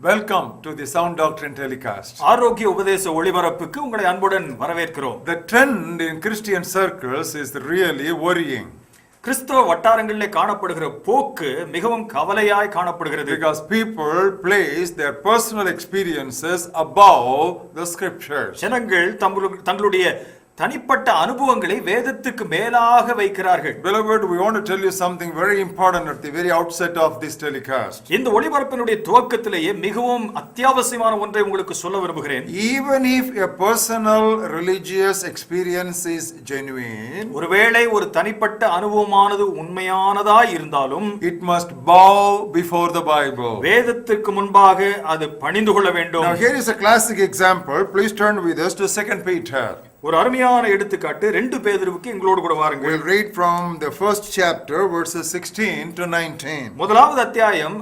Welcome to the Sound Doctrine Telecast. ஆரோக்கிய உபதேச ஒளிபரப்புக்கு உங்களை அன்புடன் வரவேற்கிறோம். The trend in Christian circles is really worrying. கிறிஸ்தவ வட்டாரங்களிலே காணப்படுகிற போக்கு மிகவும் கவலையாய் காணப்படுகிறது. Because people place their personal experiences above the scriptures. ஜனங்கள் தங்களுடைய தனிப்பட்ட அனுபவங்களை வேதத்துக்கு மேலாக வைக்கிறார்கள். Beloved, we want to tell you something very important at the very outset of this telecast. இந்த ஒளிபரப்பினுடைய துவக்கத்திலேயே மிகவும் அத்தியாவசியமான ஒன்றை உங்களுக்கு சொல்ல விரும்புகிறேன். Even if a personal religious experience is genuine, ஒருவேளை ஒரு தனிப்பட்ட அனுபவமானது உண்மையானதாய் இருந்தாலும் it must bow before the Bible. வேதத்திற்கு முன்பாக அது பணிந்து கொள்ள வேண்டும். Now here is a classic example. Please turn with us to 2 Peter. ஒரு அருமையான எடுத்துக்காட்டு 2 பேதுருவுக்கு எங்களோடு கூட வாருங்கள். We'll read from the first chapter verses 16 to 19. முதலாவது அத்தியாயம்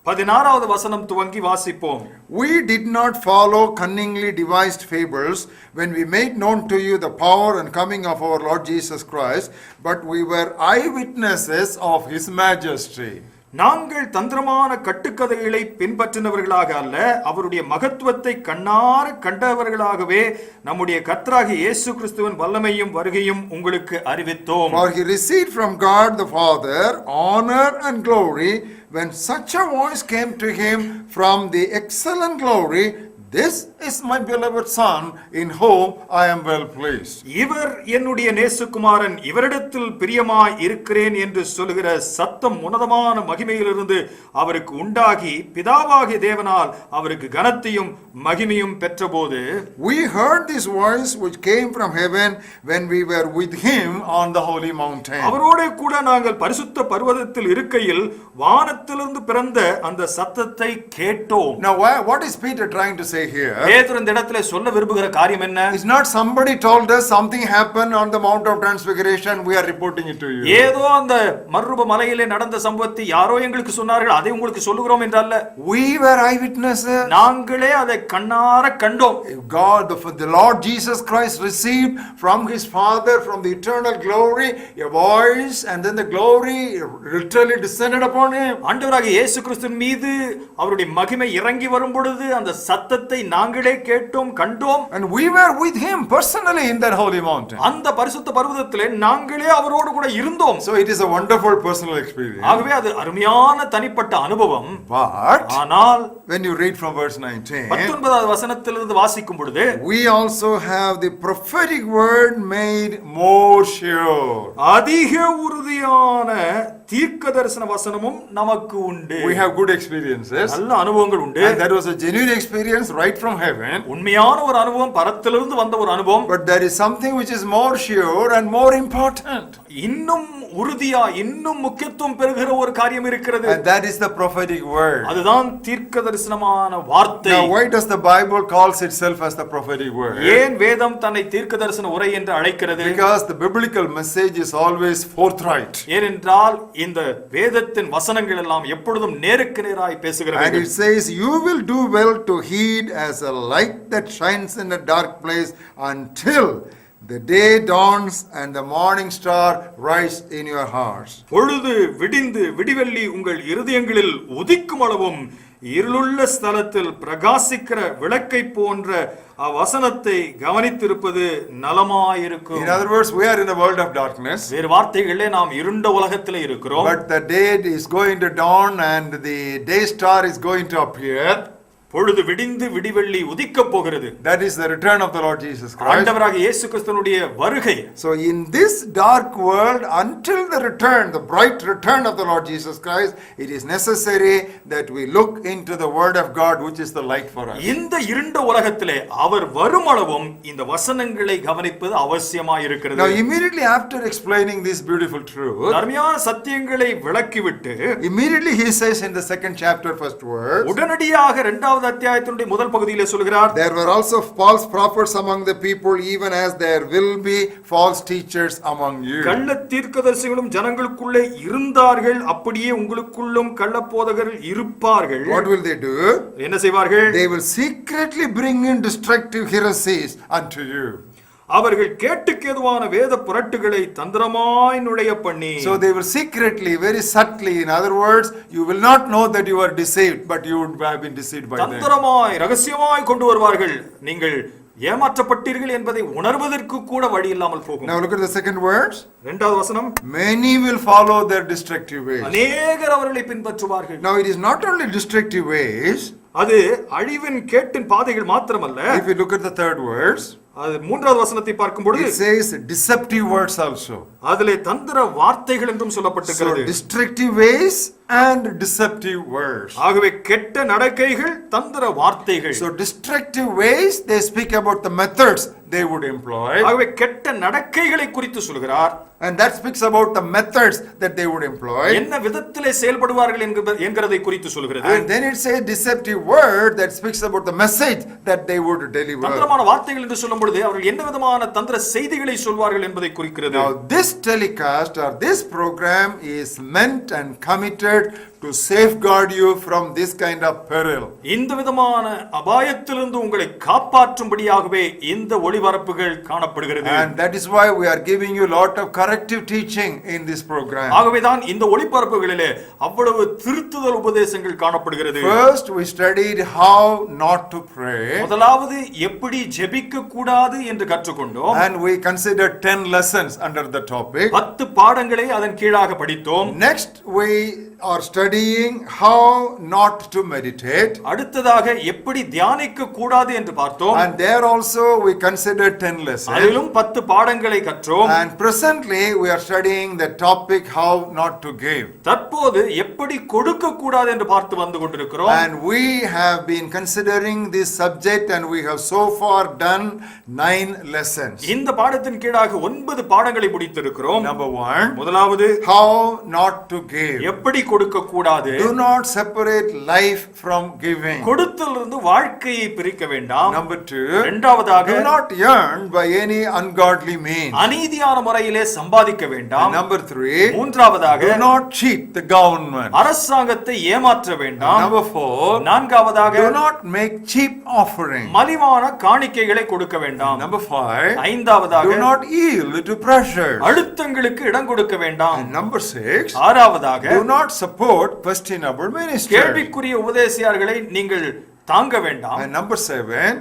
16வது வசனம் துவங்கி வாசிப்போம். We did not follow cunningly devised fables when we made known to you the power and coming of our Lord Jesus Christ, but we were eyewitnesses of his majesty. நாங்கள் தந்திரமான கட்டுக்கதைகளை பின்பற்றினவர்களாக அல்ல, அவருடைய மகத்துவத்தை கண்ணார கண்டவர்களாகவே நம்முடைய கர்த்தராகிய இயேசு கிறிஸ்துவின் வல்லமையும் வருகையும் உங்களுக்கு அறிவித்தோம். For he received from God the Father honor and glory when such a voice came to him from the excellent glory, "This is my beloved Son, in whom I am well pleased." இவர் என்னுடைய நேசகுமாரன், இவரிடத்தில் பிரியமாய் இருக்கிறேன் என்று சொல்லுகிற சத்தம் உன்னதமான மகிமையிலிருந்து அவருக்கு உண்டாகி பிதாவாகிய தேவனால் அவருக்கு கனத்தையும் மகிமையும் பெற்றபோது, We heard this voice which came from heaven when we were with him on the holy mountain. அவரோட கூட நாங்கள் பரிசுத்த பர்வதத்தில் இருக்கையில் வானத்திலிருந்து பிறந்த அந்த சத்தத்தை கேட்டோம். Now what is Peter trying to say here? பேதுரு இந்த இடத்திலே சொல்ல விரும்புகிற காரியம் என்ன? It's not somebody told us something happened on the Mount of Transfiguration, we are reporting it to you. ஏதோ அந்த மறுரூப மலையிலே நடந்த சம்பவத்தை யாரோ எங்களுக்கு சொன்னார்கள், அதை உங்களுக்கு சொல்லுகிறோம் என்றல்ல. We were eyewitnesses. நாங்களே அதை கண்ணார கண்டோம். God, the Lord Jesus Christ received from his Father, from the eternal glory, a voice, and then the glory literally descended upon him. ஆண்டவராகிய இயேசு கிறிஸ்துவின் மீது அவருடைய மகிமை இறங்கி வரும் பொழுது அந்த சத்தத்தை நாங்களே கேட்டோம், கண்டோம். And we were with him personally in that holy mountain. அந்த பரிசுத்த பர்வதத்திலே நாங்களே அவரோடு கூட இருந்தோம். So it is a wonderful personal experience. ஆகவே அது அருமையான தனிப்பட்ட அனுபவம். But ஆனால் when you read from verse 19, 19வது வசனத்திலிருந்து வாசிக்கும் பொழுது, we also have the prophetic word made more sure. அதிக உறுதியான தீர்க்க தரிசன வசனமும் நமக்கு உண்டு. We have good experiences. நல்ல அனுபவங்கள் உண்டு. And that was a genuine experience right from heaven. உண்மையான ஒரு அனுபவம், பரத்திலிருந்து வந்த ஒரு அனுபவம். But there is something which is more sure and more important. இன்னும் உறுதியா, இன்னும் முக்கியத்துவம் பெறுகிற ஒரு காரியம் இருக்கிறது. And that is the prophetic word. அதுதான் தீர்க்க தரிசனமான வார்த்தை. Now why does the Bible calls itself as the prophetic word? ஏன் வேதம் தன்னை தீர்க்க தரிசன உரை என்று அழைக்கிறது? Because the biblical message is always forthright. ஏனென்றால் இந்த வேதத்தின் வசனங்கள் எல்லாம் எப்பொழுதும் நேருக்கு நேராய் பேசுகிறது. And it says, "You will do well to heed as a light that shines in a dark place until the day dawns and the morning star rise in your hearts." பொழுது விடிந்து விடிவெள்ளி உங்கள் இருதயங்களில் உதிக்கும் அளவும் இருளுள்ள ஸ்தலத்தில் பிரகாசிக்கிற விளக்கை போன்ற வசனத்தை கவனித்திருப்பது நலமாயிருக்கும். In other words, we are in a world of darkness. வேறு வார்த்தைகளிலே நாம் இருண்ட உலகத்திலே இருக்கிறோம். But the day is going to dawn and the day star is going to appear. பொழுது விடிந்து விடிவெள்ளி உதிக்க போகிறது. That is the return of the Lord Jesus Christ. ஆண்டவராகிய இயேசு கிறிஸ்துவினுடைய வருகை. So in this dark world, until the return, the bright return of the Lord Jesus Christ, it is necessary that we look into the word of God, which is the light for us. இந்த இருண்ட உலகத்திலே அவர் வரும் அளவும் இந்த வசனங்களை கவனிப்பது அவசியமாய் இருக்கிறது. Now immediately after explaining this beautiful truth, அருமையான சத்தியங்களை விளக்கிவிட்டு immediately he says in the second chapter first verse, உடனடியாக இரண்டாவது அத்தியாயத்தினுடைய முதல் பகுதியிலே சொல்கிறார், there were also false prophets among the people, even as there will be false teachers among you. கள்ள தீர்க்கதரிசிகளும் ஜனங்களுக்குள்ளே இருந்தார்கள், அப்படியே உங்களுக்குள்ளும் கள்ள போதகர்கள் இருப்பார்கள். What will they do? என்ன செய்வார்கள்? They will secretly bring in destructive heresies unto you. அவர்கள் கேட்டுக்கேதுவான வேத புரட்டுகளை தந்திரமாய் நுழைய பண்ணி. So they will secretly, very subtly, in other words, you will not know that you are deceived, but you would have been deceived by them. தந்திரமாய் ரகசியமாய் கொண்டு வருவார்கள். நீங்கள் ஏமாற்றப்பட்டீர்கள் என்பதை உணர்வதற்கு கூட வழி இல்லாமல் போகும். Now look at the second verse. இரண்டாவது வசனம், Many will follow their destructive ways. அநேகர் அவர்களை பின்பற்றுவார்கள். Now it is not only destructive ways. அது அழிவின் கேட்டின் பாதைகள் மாத்திரமல்ல. If you look at the third verse, அது மூன்றாவது வசனத்தை பார்க்கும் பொழுது it says deceptive words also. அதிலே தந்திர வார்த்தைகள் என்றும் சொல்லப்பட்டிருக்கிறது. So destructive ways and deceptive words. ஆகவே கெட்ட நடக்கைகள், தந்திர வார்த்தைகள். So destructive ways, they speak about the methods they would employ. ஆகவே கெட்ட நடக்கைகளை குறித்து சொல்கிறார். And that speaks about the methods that they would employ. என்ன விதத்திலே செயல்படுவார்கள் என்கிறதை குறித்து சொல்கிறது. And then it says deceptive word that speaks about the message that they would deliver. தந்திரமான வார்த்தைகள் என்று சொல்லும் பொழுது அவர்கள் என்ன விதமான தந்திர செய்திகளை சொல்வார்கள் என்பதை குறிக்கிறது. Now this telecast or this program is meant and committed to safeguard you from this kind of peril. இந்த விதமான அபாயத்திலிருந்து உங்களை காப்பாற்றும்படியாகவே இந்த ஒளிபரப்புகள் காணப்படுகிறது. And that is why we are giving you a lot of corrective teaching in this program. ஆகவே தான் இந்த ஒளிபரப்புகளிலே அவ்வளவு திருத்துதல் உபதேசங்கள் காணப்படுகிறது. First we studied how not to pray. முதலாவது எப்படி ஜெபிக்க கூடாது என்று கற்றுக்கொண்டோம். And we considered 10 lessons under the topic. 10 பாடங்களை அதன் கீழாக படித்தோம். Next we are studying how not to meditate. அடுத்ததாக எப்படி தியானிக்க கூடாது என்று பார்த்தோம். And there also we considered 10 lessons. அதிலும் 10 பாடங்களை கற்றோம். And presently we are studying the topic how not to give. தற்போது எப்படி கொடுக்க கூடாது என்று பார்த்து வந்து கொண்டிருக்கிறோம். And we have been considering this subject and we have so far done 9 lessons. இந்த பாடத்தின் கீழாக 9 பாடங்களை முடித்திருக்கிறோம். Number 1, முதலாவது how not to give. எப்படி கொடுக்க கூடாது. Do not separate life from giving. கொடுத்தலிருந்து வாழ்க்கையை பிரிக்க வேண்டாம். Number 2, இரண்டாவதாக do not earn by any ungodly means. அநீதியான முறையிலே சம்பாதிக்க வேண்டாம். Number 3, மூன்றாவதாக do not cheat the government. அரசாங்கத்தை ஏமாற்ற வேண்டாம். Number 4, நான்காவதாக do not make cheap offering. மலிவான காணிக்கைகளை கொடுக்க வேண்டாம். Number 5, ஐந்தாவதாக do not yield to pressure. அழுத்தங்களுக்கு இடம் கொடுக்க வேண்டாம். And number 6, ஆறாவதாக do not support questionable ministers. கேள்விக்குரிய உபதேசியார்களை நீங்கள் தாங்க வேண்டாம். And number 7,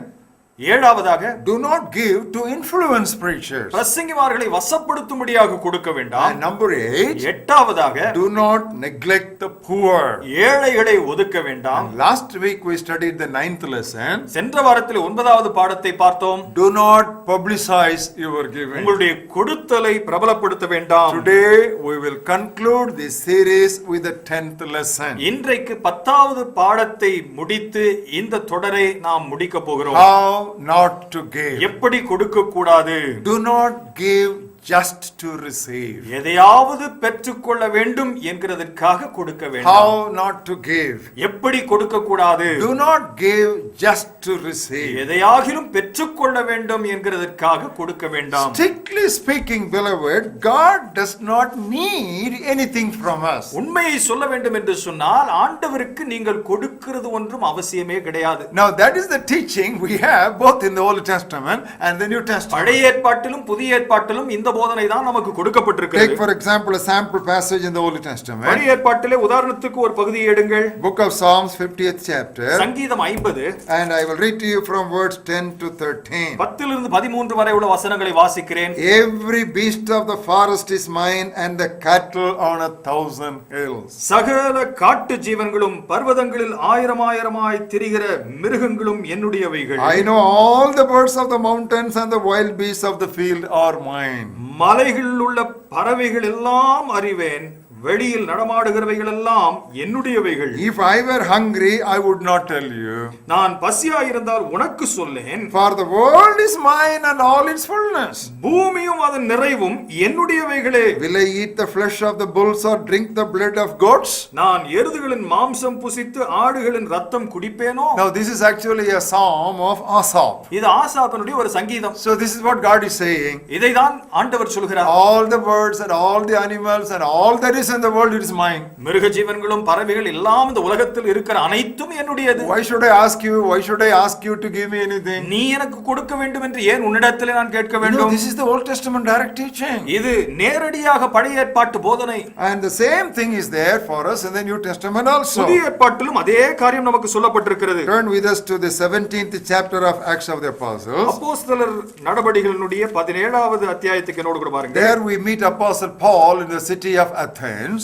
ஏழாவதாக do not give to influence preachers. பிரசங்கிமார்களை வசப்படுத்தும்படியாக கொடுக்க வேண்டாம். And number 8, எட்டாவதாக do not neglect the poor. ஏழைகளை ஒதுக்க வேண்டாம். And last week we studied the 9th lesson. சென்ற வாரத்தில் 9வது பாடத்தை பார்த்தோம். Do not publicize your giving. உங்களுடைய கொடுத்தலை பிரபலப்படுத்த வேண்டாம். Today we will conclude this series with the 10th lesson. இன்றைக்கு 10வது பாடத்தை முடித்து இந்த தொடரை நாம் முடிக்க போகிறோம். How not to give. எப்படி கொடுக்க கூடாது. Do not give just to receive. எதையாவது பெற்றுக்கொள்ள வேண்டும் என்கிறதற்காக கொடுக்க வேண்டாம். How not to give. எப்படி கொடுக்க கூடாது. Do not give just to receive. எதையாகிலும் பெற்றுக்கொள்ள வேண்டும் என்கிறதற்காக கொடுக்க வேண்டாம். Strictly speaking, beloved, God does not need anything from us. உண்மையை சொல்ல வேண்டும் என்று சொன்னால் ஆண்டவருக்கு நீங்கள் கொடுக்கிறது ஒன்றும் அவசியமே கிடையாது. Now that is the teaching we have both in the Old Testament and the New Testament. பழைய ஏற்பாட்டிலும் புதிய ஏற்பாட்டிலும் இந்த போதனை தான் நமக்கு கொடுக்கப்பட்டிருக்கிறது. Take for example a sample passage in the Old Testament. பழைய ஏற்பாட்டிலே உதாரணத்துக்கு ஒரு பகுதியை எடுங்கள். Book of Psalms 50th chapter. சங்கீதம் 50 And I will read to you from verse 10 to 13. 10 இலிருந்து 13 வரை உள்ள வசனங்களை வாசிக்கிறேன். Every beast of the forest is mine and the cattle on 1,000 hills. சகல காட்டு ஜீவன்களும் பர்வதங்களில் ஆயிரமாயிரமாய் திரிகிற மிருகங்களும் என்னுடையவைகள். I know all the birds of the mountains and the wild beasts of the field are mine. மலைகளில் உள்ள பறவைகள் எல்லாம் அறிவேன். வெளியில் நடமாடுகிறவைகள் எல்லாம் என்னுடையவைகள். If I were hungry, I would not tell you. நான் பசியாயிருந்தால் உனக்கு சொல்லேன். For the world is mine and all its fullness. பூமியும் அதன் நிறைவும் என்னுடையவைகளே. Will I eat the flesh of the bulls or drink the blood of goats? நான் எருதுகளின் மாம்சம் புசித்து ஆடுகளின் ரத்தம் குடிப்பேனோ? Now this is actually a psalm of Asaph. இது ஆசாபனுடைய ஒரு சங்கீதம். So this is what God is saying. இதைதான் ஆண்டவர் சொல்கிறார். All the birds and all the animals and all that is is in the world, it is mine. மிருக ஜீவன்களும் பறவைகள் எல்லாம் இந்த உலகத்தில் இருக்கிற அனைத்தும் என்னுடையது. Why should I ask you? Why should I ask you to give me anything? நீ எனக்கு கொடுக்க வேண்டும் என்று ஏன் உன்னிடத்திலே நான் கேட்க You know, வேண்டும்? this is the Old Testament direct teaching. இது நேரடியாக பழைய ஏற்பாட்டு போதனை. And the same thing is there for us in the New Testament also. புதிய ஏற்பாட்டிலும் அதே காரியம் நமக்கு சொல்லப்பட்டிருக்கிறது. Turn with us to the 17th chapter of Acts of the Apostles. அப்போஸ்தலர் நடபடிகளினுடைய 17வது அத்தியாயத்துக்கு என்னோடு கூட பாருங்க. There we meet Apostle Paul in the city of Athens.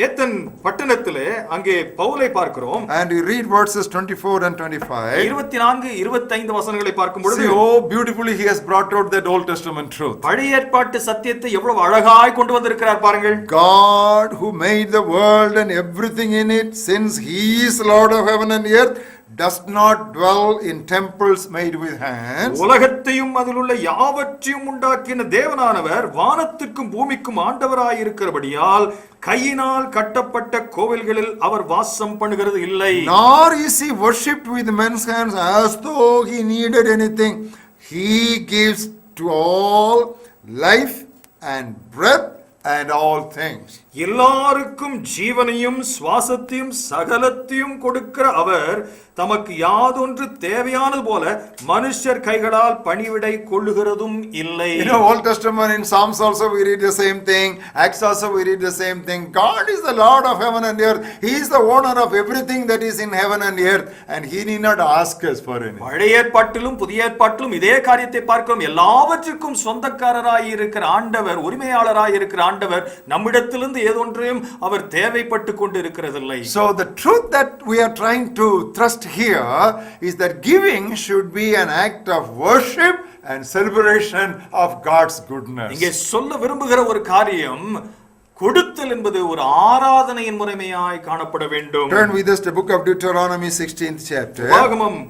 ஏத்தன் பட்டணத்திலே அங்கே பவுலை பார்க்கிறோம். And we read verses 24 and 25. 24 25 வசனங்களை பார்க்கும் பொழுது, See, oh, beautifully he has brought out that Old Testament truth. பழைய ஏற்பாட்டு சத்தியத்தை எவ்வளவு அழகாய் கொண்டு வந்திருக்கிறார் பாருங்கள். God who made the world and everything in it, since he is Lord of heaven and earth, does not dwell in temples made with hands. உலகத்தையும் அதிலுள்ள யாவற்றையும் உண்டாக்கின தேவனானவர் வானத்திற்கும் பூமிக்கும் ஆண்டவராய் இருக்கிறபடியால் கையினால் கட்டப்பட்ட கோவில்களில் அவர் வாசம் பண்ணுகிறது இல்லை. Nor is he worshipped with men's hands as though he needed anything. He gives to all life and breath and all things. எல்லாருக்கும் ஜீவனையும் சுவாசத்தையும் சகலத்தையும் கொடுக்கிற அவர் தமக்கு யாதொன்று தேவையானது போல மனுஷர் கைகளால் பணிவிடை கொள்ளுகிறதும் இல்லை. You know, Old Testament in Psalms also we read the same thing. Acts also we read the same thing. God is the Lord of heaven and earth. He is the owner of everything that is in heaven and earth, and he need not ask us for anything. பழைய ஏற்பாட்டிலும் புதிய ஏற்பாட்டிலும் இதே காரியத்தை பார்க்கிறோம். எல்லாவற்றுக்கும் சொந்தக்காரராய் இருக்கிற ஆண்டவர், உரிமையாளராய் இருக்கிற ஆண்டவர் நம்மிடத்திலிருந்து ஏதொன்றையும் அவர் தேவைப்பட்டு கொண்டு இருக்கிறதில்லை. So the truth that we are trying to thrust here is that giving should be an act of worship and celebration of God's goodness. இங்கே சொல்ல விரும்புகிற ஒரு காரியம், கொடுத்தல் என்பது ஒரு ஆராதனையின் முறைமையாய் காணப்பட வேண்டும். Turn with us to the book of Deuteronomy 16th chapter. உபாகமம்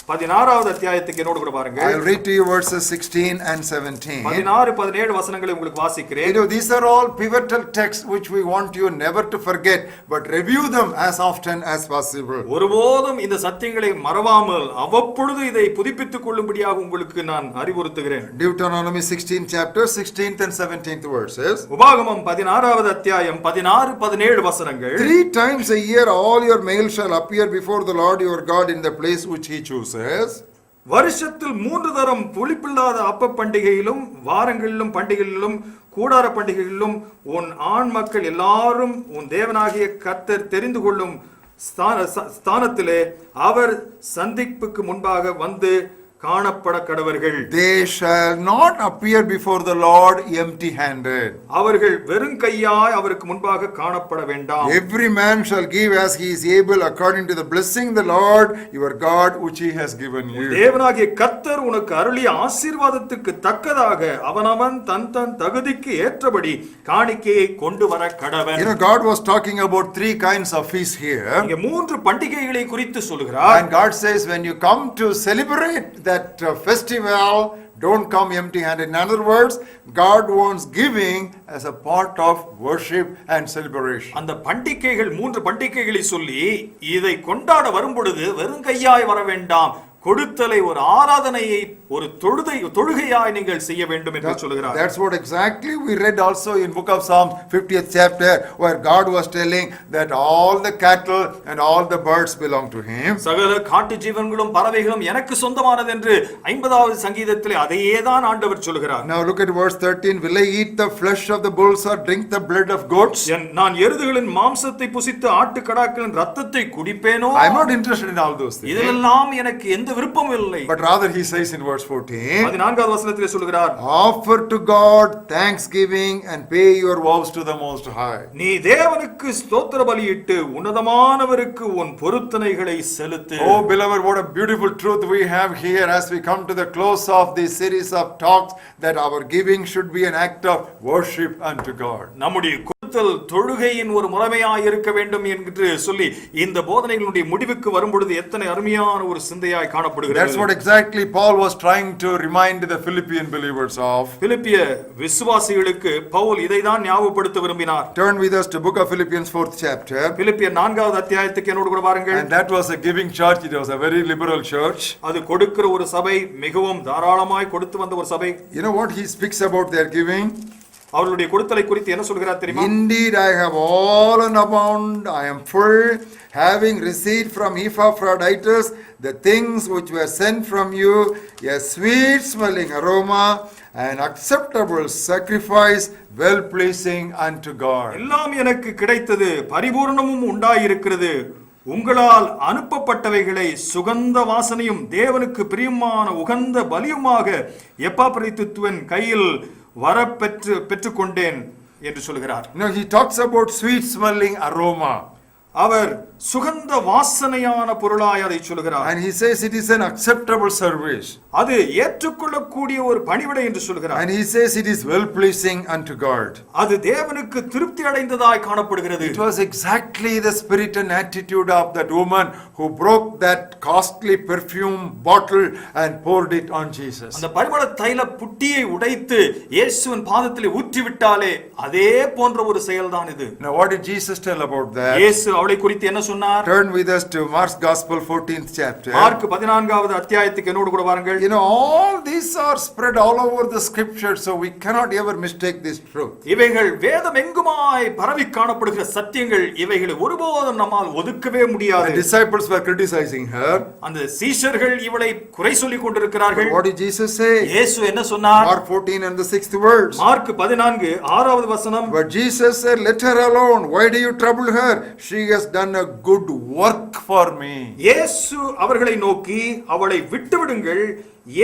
16வது அத்தியாயத்துக்கு என்னோடு கூட பாருங்க. I will read to you verses 16 and 17. 16 17 வசனங்களை உங்களுக்கு வாசிக்கிறேன். You know, these are all pivotal texts which we want you never to forget, but review them as often as possible. ஒருபோதும் இந்த சத்தியங்களை மறவாமல் அவ்வப்பொழுது இதை புதுப்பித்துக் கொள்ளும்படியாக உங்களுக்கு நான் அறிவுறுத்துகிறேன். Deuteronomy 16th chapter 16th and 17th verses. உபாகமம் 16வது அத்தியாயம் 16 17 வசனங்கள். 3 times a year all your males shall appear before the Lord your God in the place which he chooses. வருஷத்தில் 3 தரம் புளிப்பில்லாத அப்ப பண்டிகையிலும் வாரங்களிலும் பண்டிகைகளிலும் கூடார பண்டிகைகளிலும் உன் ஆண் மக்கள் எல்லாரும் உன் தேவனாகிய கர்த்தர் தெரிந்து கொள்ளும் ஸ்தானத்திலே அவர் சந்திப்புக்கு முன்பாக வந்து காணப்பட கடவர்கள். They shall not appear before the Lord empty handed. அவர்கள் வெறும் கையாய் அவருக்கு முன்பாக காணப்பட வேண்டாம். Every man shall give as he is able according to the blessing the Lord your God which he has given you. தேவனாகிய கர்த்தர் உனக்கு அருளிய ஆசீர்வாதத்துக்கு தக்கதாக அவனவன் தன் தன் தகுதிக்கு ஏற்றபடி காணிக்கையை கொண்டு வர கடவன். You know, God was talking about 3 kinds of feasts here. இங்கே 3 பண்டிகைகளை குறித்து சொல்கிறார். And God says when you come to celebrate that festival, don't come empty handed. In other words, God wants giving as a part of worship and celebration. அந்த பண்டிகைகள் 3 பண்டிகைகளை சொல்லி இதை கொண்டாட வரும் பொழுது வெறும் கையாய் வர வேண்டாம், கொடுத்தலை ஒரு ஆராதனையை ஒரு தொழுகையாய் நீங்கள் செய்ய வேண்டும் என்று சொல்கிறார். That's what exactly we read also in book of Psalms 50th chapter, where God was telling that all the cattle and all the birds belong to him. சகல காட்டு ஜீவன்களும் பறவைகளும் எனக்கு சொந்தமானது என்று 50வது சங்கீதத்திலே அதையே தான் ஆண்டவர் சொல்கிறார். Now look at verse 13. Will I eat the flesh of the bulls or drink the blood of goats? நான் எருதுகளின் மாம்சத்தை புசித்து ஆட்டுக்கடாக்களின் இரத்தத்தை குடிப்பேனோ? I am not interested in all those things. இதெல்லாம் எனக்கு எந்த விருப்பம் இல்லை. But rather he says in verse 14, 14வது வசனத்திலே சொல்கிறார், offer to God thanksgiving and pay your vows to the Most High. நீ தேவனுக்கு ஸ்தோத்திர பலியிட்டு உன்னதமானவருக்கு உன் பொருத்தனைகளை செலுத்து. Oh beloved, what a beautiful truth we have here as we come to the close of this series of talks, that our giving should be an act of worship unto God. நம்முடைய கொடுத்தல் தொழுகையின் ஒரு முறைமையாய் இருக்க வேண்டும் என்று சொல்லி இந்த போதனைகளுடைய முடிவுக்கு வரும்பொழுது எத்தனை அருமையான ஒரு சிந்தையாய் காணப்படுகிறது. That's what exactly Paul was trying to remind the Philippian believers of. பிலிப்பிய விசுவாசிகளுக்கு பவுல் இதைதான் ஞாபகப்படுத்த விரும்பினார். Turn with us to book of Philippians 4th chapter. பிலிப்பியர் 4வது அத்தியாயத்துக்கு என்னோடு கூட பாருங்கள். And that was a giving church. It was a very liberal church. அது கொடுக்கிற ஒரு சபை, மிகவும் தாராளமாய் கொடுத்து வந்த ஒரு சபை. You know what he speaks about their giving? அவர்களுடைய கொடுத்தலை குறித்து என்ன சொல்கிறார் தெரியுமா? Indeed, I have all and abound, I am full, having received from Epaphroditus the things which were sent from you, a sweet smelling aroma, an acceptable sacrifice, well pleasing unto God. எல்லாம் எனக்கு கிடைத்தது, பரிபூர்ணமும் உண்டாயிருக்கிறது. உங்களால் அனுப்பப்பட்டவைகளை சுகந்த வாசனையும் தேவனுக்கு பிரியமான உகந்த பலியுமாக எப்பாப்ரதித்துவின் கையில் வர பெற்றுக்கொண்டேன் என்று சொல்கிறார். He talks about sweet smelling aroma. அவர் சுகந்த வாசனையான பொருளாய் அதை சொல்கிறார். And he says it is an acceptable service. அது ஏற்றுக்கொள்ளக்கூடிய ஒரு பணிவிடை என்று சொல்கிறார். And he says it is well pleasing unto God. அது தேவனுக்கு திருப்தி அடைந்ததாய் காணப்படுகிறது. It was exactly the spirit and attitude of that woman who broke that costly perfume bottle and poured it on Jesus. அந்த பரிமள தைல புட்டியை உடைத்து இயேசுவின் பாதத்திலே ஊற்றி விட்டாலே அதே போன்ற ஒரு செயல்தான் இது. Now what did Jesus tell about that? இயேசு அவளை குறித்து என்ன சொன்னார்? Turn with us to Mark's Gospel 14th chapter. Mark 14வது அத்தியாயத்துக்கு என்னோடு கூட வாருங்கள். All these are spread all over the scripture, so we cannot ever mistake this truth. இவைகள் வேதம் எங்குமாய் பரவி காணப்படுகிற சத்தியங்கள். இவைகளை ஒருபோதும் நம்மால் ஒதுக்கவே முடியாது. The disciples were criticizing her. அந்த சீஷர்கள் இவளை குறை சொல்லிக் கொண்டிருக்கிறார்கள். What did Jesus say? இயேசு என்ன சொன்னார்? Mark 14 and the 6th verse. Mark 14 6வது வசனம். But Jesus said, let her alone. Why do you trouble her? She has done a good work for me. இயேசு அவர்களை நோக்கி, அவளை விட்டுவிடுங்கள்,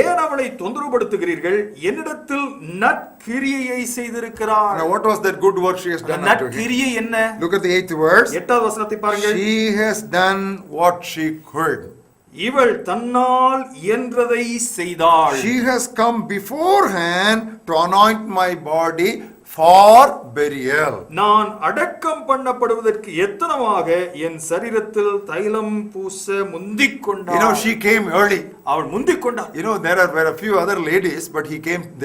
ஏன் அவளை தொந்தரவுபடுத்துகிறீர்கள்? என்னிடத்தில் நற்கிரியையை செய்திருக்கிறார். Now what was that good work she has done? நற்கிரியை என்ன? Look at the 8th verse. 8வது வசனத்தை பாருங்கள். She has done what she could. இவள் தன்னால் இயன்றதை செய்தாள். She has come beforehand to anoint my body for burial. நான் அடக்கம் பண்ணப்படுவதற்கு எத்தனமாக என் சரீரத்தில் தைலம் பூச முந்திக் கொண்டாள். She came early. அவள் முந்திக் கொண்டாள். There were a few other ladies, but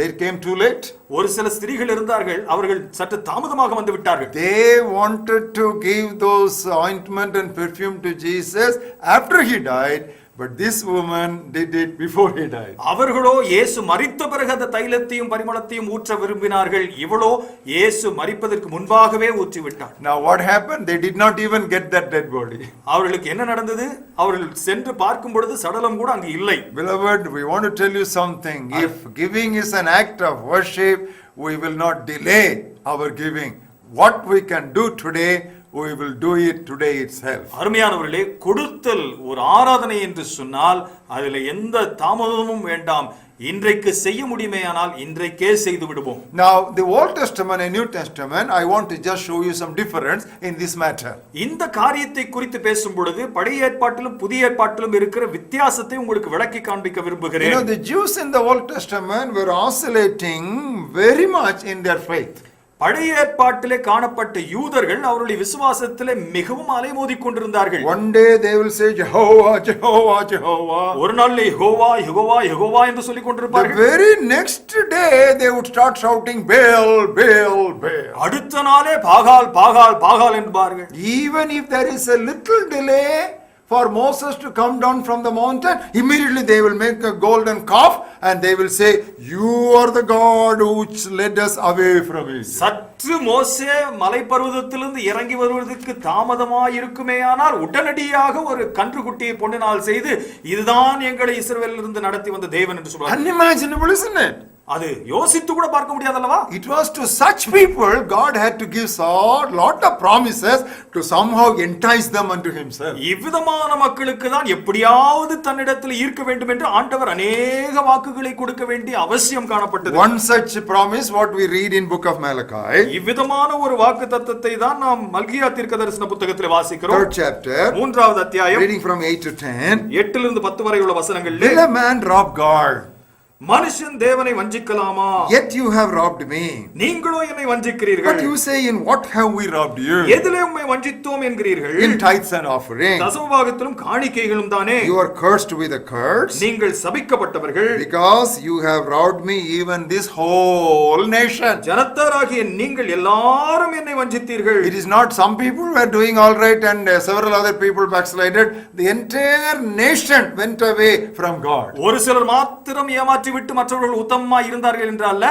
they came too late. ஒரு சில ஸ்திரீகள் இருந்தார்கள், அவர்கள் சற்று தாமதமாக வந்து விட்டார்கள். They wanted to give those ointment and perfume to Jesus after he died. But this woman did it before he died. அவர்களோ இயேசு மரித்த பிறகு அந்த தைலத்தையும் பரிமளத்தையும் ஊற்ற விரும்பினார்கள். இவளோ இயேசு மரிப்பதற்கு முன்பாகவே ஊற்றி விட்டார். Now what happened? They did not even get that dead body. அவர்களுக்கு என்ன நடந்தது? அவர்கள் சென்று பார்க்கும் பொழுது சடலம் கூட அங்கு இல்லை. Beloved, we want to tell you something. If giving is an act of worship, we will not delay our giving. What we can do today, we will do it today itself. அருமையானவர்களே, கொடுத்தல் ஒரு ஆராதனை என்று சொன்னால் அதில் எந்த தாமதமும் வேண்டாம். இன்றைக்கு செய்ய முடியுமேயானால் இன்றைக்கே செய்து விடுவோம். Now the Old Testament and New Testament, I want to just show you some difference in this matter. இந்த காரியத்தை குறித்து பேசும் பொழுது பழைய ஏற்பாட்டிலும் புதிய ஏற்பாட்டிலும் இருக்கிற வித்தியாசத்தை உங்களுக்கு விளக்கி காண்பிக்க விரும்புகிறேன். The Jews in the Old Testament were oscillating very much in their faith. பழைய ஏற்பாட்டிலே காணப்பட்ட யூதர்கள் அவருடைய விசுவாசத்திலே மிகவும் அலைமோதிக் கொண்டிருந்தார்கள். One day they will say Jehovah, Jehovah, Jehovah. ஒரு நாள் யெகோவா யெகோவா யெகோவா என்று சொல்லிக் கொண்டிருப்பார்கள். The very next day they would start shouting Baal, Baal, Baal. அடுத்த நாளே பாகால் பாகால் பாகால் என்பார்கள். Even if there is a little delay for Moses to come down from the mountain, immediately they will make a golden calf and they will say, you are the God which led us away from Egypt. சற்று மோசே மலைப்பர்வதத்திலிருந்து இறங்கி வருவதற்கு தாமதமாய் இருக்குமேயானால் உடனடியாக ஒரு கன்றுக்குட்டியை பொன்னினால் செய்து இதுதான் எங்களை இஸ்ரவேலிலிருந்து நடத்தி வந்த தேவன் என்று சொல்வார். Unimaginable, isn't it? அது யோசித்து கூட பார்க்க முடியாது அல்லவா? It was to such people God had to give lot of promises to somehow entice them unto himself. இவ்விதமான மக்களுக்கு தான் எப்படியாவது தன்னிடத்தில் ஈர்க்க வேண்டும் என்று ஆண்டவர் அநேக வாக்குகளை கொடுக்க வேண்டிய அவசியம் காணப்பட்டது. One such promise what we read in book of Malachi. இவ்விதமான ஒரு வாக்குத்தத்தத்தை தான் நாம் மல்கியா தீர்க்கதரிசன புத்தகத்தில் வாசிக்கிறோம். 3rd chapter. 3வது அத்தியாயம். Reading from 8 to 10. 8 லிருந்து 10 வரை உள்ள வசனங்களில், Will a man rob God? மனுஷன் தேவனை வஞ்சிக்கலாமா? Yet you have robbed me. நீங்களோ என்னை வஞ்சிக்கிறீர்கள். But you say, in what have we robbed you? எதிலே உம்மை வஞ்சித்தோம் என்கிறீர்கள்? In tithes and offerings. தசமபாகத்திலும் காணிக்கைகளும் தானே. You are cursed with a curse. நீங்கள் சபிக்கப்பட்டவர்கள். Because you have robbed me, even this whole nation. ஜனத்தாராகிய நீங்கள் எல்லாரும் என்னை வஞ்சித்தீர்கள். It is not some people were doing all right and several other people backslided. The entire nation went away from God. ஒரு சிலர் மாத்திரம் ஏமாற்றி விட்டு மற்றவர்கள் உத்தமமாய் இருந்தார்கள் என்றால்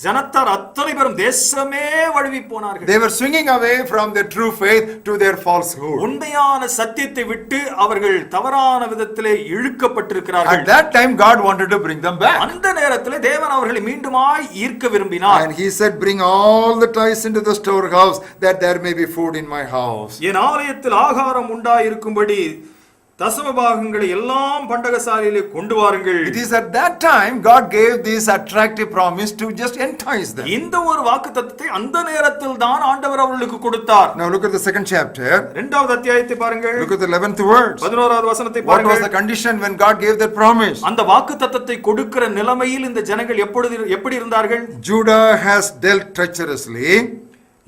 ஜனத்தார் அத்தனை பேரும் தேசமே வழுவி போனார்கள். They were swinging away from their true faith to their falsehood. உண்மையான சத்தியத்தை விட்டு அவர்கள் தவறான விதத்திலே இழுக்கப்பட்டிருக்கிறார்கள். At that time God wanted to bring them back. அந்த நேரத்திலே தேவன் அவர்களை மீண்டுமாய் ஈர்க்க விரும்பினார். And he said, bring all the tithes into the storehouse, that there may be food in my house. என் ஆலயத்தில் ஆகாரம் உண்டாயிருக்கும்படி தசம பாகங்களை எல்லாம் பண்டகசாலையிலே கொண்டு வாருங்கள். It is at that time God gave this attractive promise to just entice them. இந்த ஒரு வாக்குத்தத்தத்தை அந்த நேரத்தில் தான் ஆண்டவர் அவர்களுக்கு கொடுத்தார். Now look at the second chapter. இரண்டாவது அத்தியாயத்தை பாருங்கள். Look at the 11th verse. 11வது வசனத்தை What was பாருங்கள். the condition when God gave that promise? அந்த வாக்குத்தத்தத்தை கொடுக்கிற நிலைமையில் இந்த ஜனங்கள் எப்படி இருந்தார்கள்? Judah has dealt treacherously.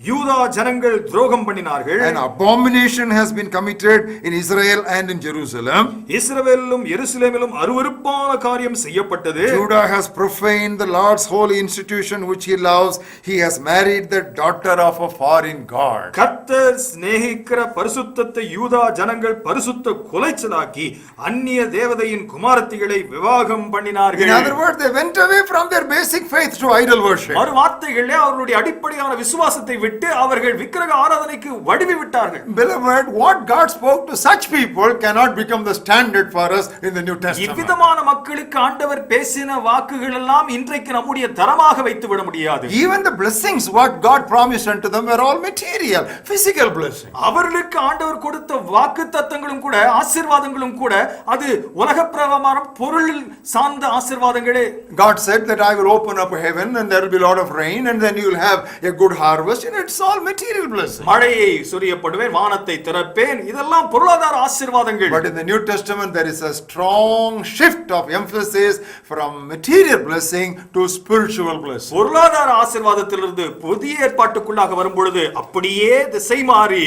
யூதா ஜனங்கள் துரோகம் பண்ணினார்கள். An abomination has been committed in Israel and in Jerusalem. இஸ்ரவேலிலும் எருசலேமிலும் அருவருப்பான காரியம் செய்யப்பட்டது. Judah has profaned the Lord's holy institution which he loves. He has married the daughter of a foreign god. கர்த்தர் சிநேகிக்கிற பரிசுத்தத்தை யூதா ஜனங்கள் பரிசுத்த குலைச்சலாக்கி அந்நிய தேவதையின் குமாரத்திகளை விவாகம் பண்ணினார்கள். In other words, they went away from their basic faith to idol worship. மறு வார்த்தைகளிலே அவர்களுடைய அடிப்படையான விசுவாசத்தை விட்டு அவர்கள் விக்கிரக ஆராதனைக்கு வடிவி விட்டார்கள். Beloved, what God spoke to such people cannot become the standard for us in the New Testament. இவ்விதமான மக்களுக்கு ஆண்டவர் பேசின வாக்குகள் எல்லாம் இன்றைக்கு நம்முடைய தரமாக வைத்து விட முடியாது. Even the blessings what God promised unto them were all material, physical blessings. அவர்களுக்கு ஆண்டவர் கொடுத்த வாக்குத்தத்தங்களும் கூட ஆசீர்வாதங்களும் கூட அது உலக பிரகாரம் பொருள் சார்ந்த ஆசீர்வாதங்களே. God said that I will open up heaven and there will be a lot of rain and then you will have a good harvest, and it's all material blessings. மழையை சொரியப்படுவேன், வானத்தை திறப்பேன், இதெல்லாம் பொருளாதார ஆசீர்வாதங்கள். But in the New Testament there is a strong shift of emphasis from material blessing to spiritual blessing. பொருளாதார ஆசீர்வாதத்திலிருந்து புதிய ஏற்பாட்டுக்குள்ளாக வரும் பொழுது அப்படியே திசை மாறி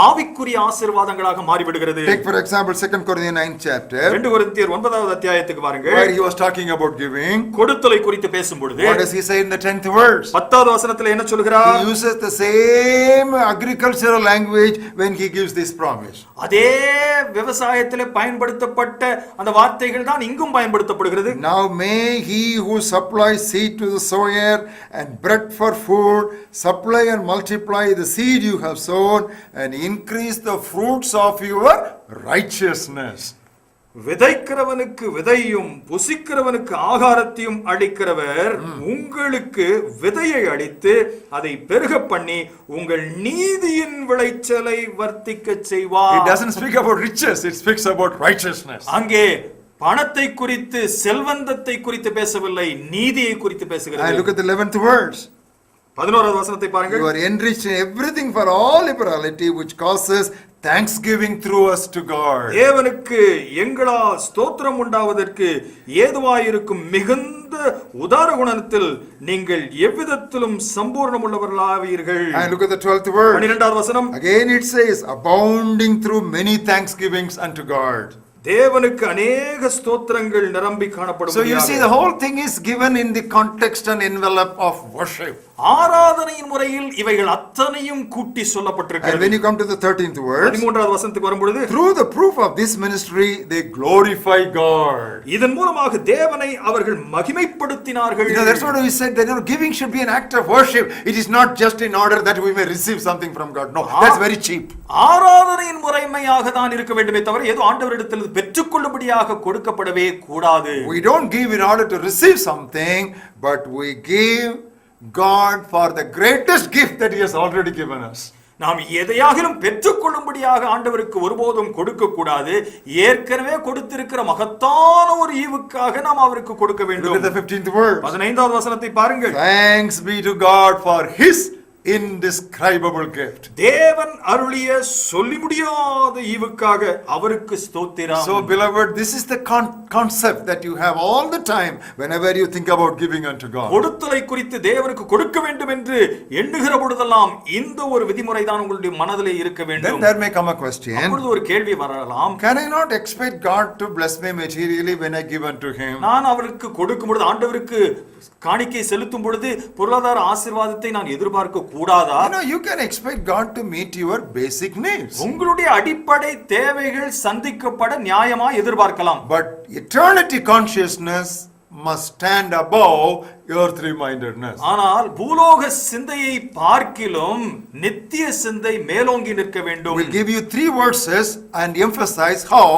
ஆவிக்குரிய ஆசீர்வாதங்களாக மாறிவிடுகிறது. Take for example 2 Corinthians 9th chapter. 2 கொரிந்தியர் 9வது அத்தியாயத்துக்கு வாருங்கள். Where he was talking about giving. கொடுத்தலை குறித்து பேசும் பொழுது What does he say in the 10th verse? 10வது வசனத்தில் என்ன சொல்கிறார்? He uses the same agricultural language when he gives this promise. அதே விவசாயத்திலே பயன்படுத்தப்பட்ட அந்த வார்த்தைகள் தான் இங்கும் பயன்படுத்தப்படுகிறது. Now may he who supplies seed to the sower and bread for food supply and multiply the seed you have sown and increase the fruits of your righteousness. விதைக்கிறவனுக்கு விதையும் புசிக்கிறவனுக்கு ஆகாரத்தையும் அளிக்கிறவர் உங்களுக்கு விதையை அளித்து அதை பெருக பண்ணி உங்கள் நீதியின் விளைச்சலை வர்த்திக்க செய்வார். It doesn't speak about riches, it speaks about righteousness. அங்கே பணத்தை குறித்து செல்வந்தத்தை குறித்து பேசவில்லை, நீதியை குறித்து பேசுகிறது. And look at the 11th verse. 11வது வசனத்தை பாருங்கள். You are enriched in everything for all liberality which causes thanksgiving through us to God. தேவனுக்கு எங்களால் ஸ்தோத்திரம் உண்டாவதற்கு ஏதுவாயிருக்கும் மிகுந்த உதார குணத்தில் நீங்கள் எவ்விதத்திலும் சம்பூர்ணமுள்ளவர்களாவீர்கள். And look at the 12th verse. 12வது வசனம். Again it says, abounding through many thanksgivings unto God. தேவனுக்கு அநேக ஸ்தோத்திரங்கள் நிரம்பி காணப்படும். So you see, the whole thing is given in the context and envelope of worship. ஆராதனையின் முறையில் இவைகள் அத்தனையும் கூட்டி சொல்லப்பட்டிருக்கிறது. And when you come to the 13th verse, 13வது வசனத்துக்கு வரும்பொழுது through the proof of this ministry they glorify God. இதன் மூலமாக தேவனை அவர்கள் மகிமைப்படுத்தினார்கள். That's what we said, that giving should be an act of worship. It is not just in order that we may receive something from God. No, that's very cheap. ஆராதனையின் முறைமையாக தான் இருக்க வேண்டுமே தவிர ஏதோ ஆண்டவரிடத்தில் பெற்றுக்கொள்ளும்படியாக கொடுக்கப்படவே கூடாது. We don't give in order to receive something, but we give God for the greatest gift that he has already given us. நாம் எதையாகிலும் பெற்றுக்கொள்ளும்படியாக ஆண்டவருக்கு ஒருபோதும் கொடுக்க கூடாது. ஏற்கனவே கொடுத்திருக்கிற மகத்தான ஒரு ஈவுக்காக நாம் அவருக்கு கொடுக்க வேண்டும். Look at the 15th verse. 15வது வசனத்தை பாருங்கள். Thanks be to God for his indescribable gift. தேவன் அருளிய சொல்லி முடியாத ஈவுக்காக அவருக்கு ஸ்தோத்திரம். So beloved, this is the concept that you have all the time whenever you think about giving unto God. கொடுத்தலை குறித்து தேவனுக்கு கொடுக்க வேண்டும் என்று எண்ணுகிற பொழுதெல்லாம் இந்த ஒரு விதிமுறை தான் உங்களுடைய மனதிலே இருக்க வேண்டும். Then there may come a question. அப்பொழுது ஒரு கேள்வி வரலாம். Can I not expect God to bless me materially when I give unto him? நான் அவருக்கு கொடுக்கும் பொழுது ஆண்டவருக்கு காணிக்கை செலுத்தும் பொழுது பொருளாதார ஆசீர்வாதத்தை நான் எதிர்பார்க்க கூடாதா? You can expect God to meet your basic needs. உங்களுடைய அடிப்படை தேவைகள் சந்திக்கப்பட நியாயமா எதிர்பார்க்கலாம். But eternity consciousness must stand above earthly mindedness. ஆனால் பூலோக சிந்தையை பார்க்கிலும் நித்திய சிந்தை மேலோங்கி நிற்க வேண்டும். We'll give you 3 verses and emphasize how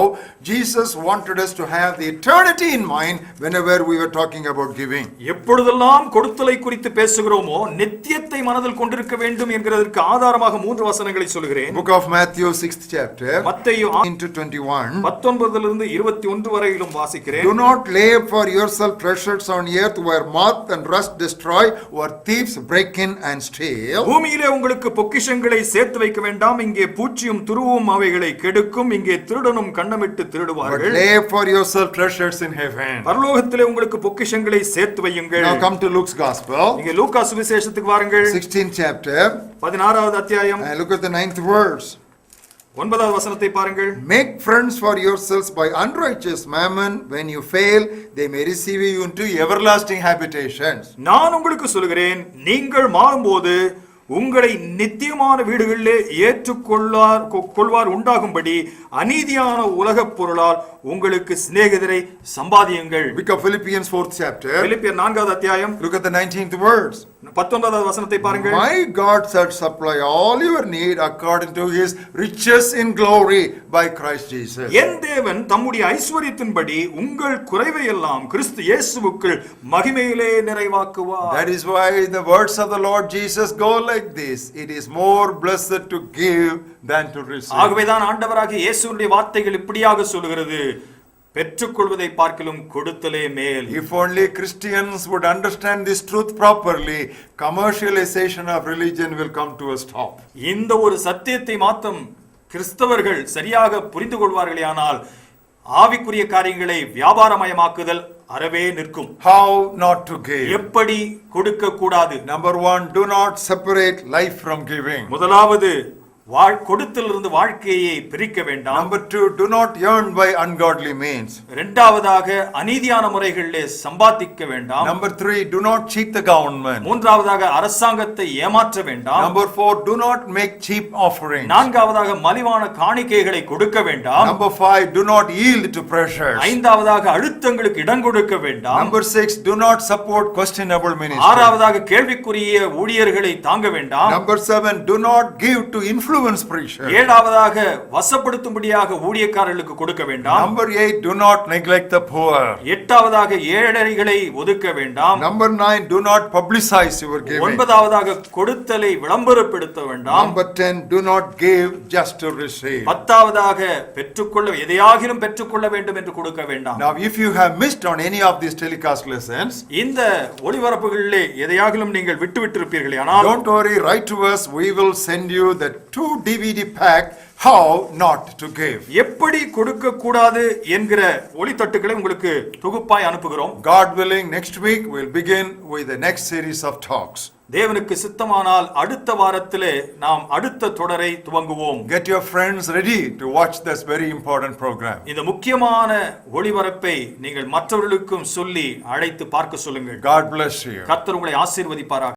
Jesus wanted us to have the eternity in mind whenever we were talking about giving. எப்பொழுதெல்லாம் கொடுத்தலை குறித்து பேசுகிறோமோ நித்தியத்தை மனதில் கொண்டிருக்க வேண்டும் என்கிறதற்கு ஆதாரமாக 3 வசனங்களை சொல்கிறேன். Book of Matthew 6th chapter மத்தேயு 19-21. 19 இலிருந்து 21 வரையிலும் வாசிக்கிறேன். Do not lay up for yourself treasures on earth where moth and rust destroy, where thieves break in and steal. பூமியிலே உங்களுக்கு பொக்கிஷங்களை சேர்த்து வைக்க வேண்டாம், இங்கே பூச்சியும் துருவும் அவைகளை கெடுக்கும், இங்கே திருடனும் கண்ணமிட்டு But திருடுவார்கள். lay up for yourself treasures in heaven. பரலோகத்திலே உங்களுக்கு பொக்கிஷங்களை சேர்த்து வையுங்கள். Now come to Luke's Gospel, இங்கே லூக்கா சுவிசேஷத்துக்கு வாருங்கள். 16th chapter, 16வது அத்தியாயம் and look at the 9th verse. 9வது வசனத்தை பாருங்கள். Make friends for yourselves by unrighteous mammon. When you fail, they may receive you into everlasting habitations. நான் உங்களுக்கு சொல்கிறேன், நீங்கள் மாறும்போது உங்களை நித்தியமான வீடுகளிலே கொள்வார் உண்டாகும்படி அநீதியான உலகப் பொருளால் உங்களுக்கு சிநேகிதரை சம்பாதியுங்கள். Book of Philippians 4th chapter, பிலிப்பியர் 4வது அத்தியாயம் look at the 19th verse. 19வது வசனத்தை பாருங்கள். My God shall supply all your need according to his riches in glory by Christ Jesus. என் தேவன் தம்முடைய ஐஸ்வரியத்தின்படி உங்கள் குறைவை எல்லாம் கிறிஸ்து இயேசுவுக்குள் மகிமையிலே நிறைவாக்குவார். That is why the words of the Lord Jesus go like this: it is more blessed to give than to receive. ஆகவேதான் ஆண்டவராகிய இயேசுவுடைய வார்த்தைகள் இப்படியாக சொல்கிறது, பெற்றுக்கொள்வதை பார்க்கிலும் கொடுத்தலே மேல். If only Christians would understand this truth properly, commercialization of religion will come to a stop. இந்த ஒரு சத்தியத்தை மாத்தம் கிறிஸ்தவர்கள் சரியாக புரிந்து கொள்வார்களேயானால் ஆவிக்குரிய காரியங்களை வியாபாரமயமாக்குதல் அறவே நிற்கும். How not to give? எப்படி கொடுக்க கூடாது? Number 1, do not separate life from giving. முதலாவது கொடுத்தலிருந்து வாழ்க்கையை பிரிக்க வேண்டாம். Number 2, do not earn by ungodly means. இரண்டாவதாக அநீதியான முறைகளிலே சம்பாதிக்க வேண்டாம். Number 3, do not cheat the government. மூன்றாவதாக அரசாங்கத்தை ஏமாற்ற வேண்டாம். Number 4, do not make cheap offerings. நான்காவதாக மலிவான காணிக்கைகளை கொடுக்க வேண்டாம். Number 5, do not yield to pressures. ஐந்தாவதாக அழுத்தங்களுக்கு இடம் கொடுக்க வேண்டாம். Number 6, do not support questionable ministry. ஆறாவதாக கேள்விக்குரிய ஊழியர்களை தாங்க வேண்டாம். Number 7, do not give to influence preachers. ஏழாவதாக வசப்படுத்தும்படியாக ஊழியக்காரர்களுக்கு கொடுக்க வேண்டாம். Number 8, do not neglect the poor. எட்டாவதாக ஏழைகளை ஒதுக்க வேண்டாம். Number 9, do not publicize your giving. ஒன்பதாவதாக கொடுத்தலை விளம்பரப்படுத்த வேண்டாம். Number 10, do not give just to receive. பத்தாவதாக பெற்றுக்கொள்ள எதையாகிலும் பெற்றுக்கொள்ள வேண்டும் என்று கொடுக்க வேண்டாம். Now if you have missed on any of these telecast lessons, இந்த ஒளிபரப்புகளிலே எதையாகிலும் நீங்கள் விட்டுவிட்டிருப்பீர்களே, ஆனால் don't worry, write to us, we will send you the 2 DVD pack how not to give. எப்படி கொடுக்க கூடாது என்கிற ஒளித்தட்டுகளை உங்களுக்கு தொகுப்பாய் அனுப்புகிறோம். God willing, next week we'll begin with the next series of talks. தேவனுக்கு சித்தமானால் அடுத்த வாரத்திலே நாம் அடுத்த தொடரை துவங்குவோம். Get your friends ready to watch this very important program. இந்த முக்கியமான ஒளிபரப்பை நீங்கள் மற்றவர்களுக்கும் சொல்லி அழைத்து பார்க்க சொல்லுங்கள். God bless you. கர்த்தர் உங்களை ஆசீர்வதிப்பாராக.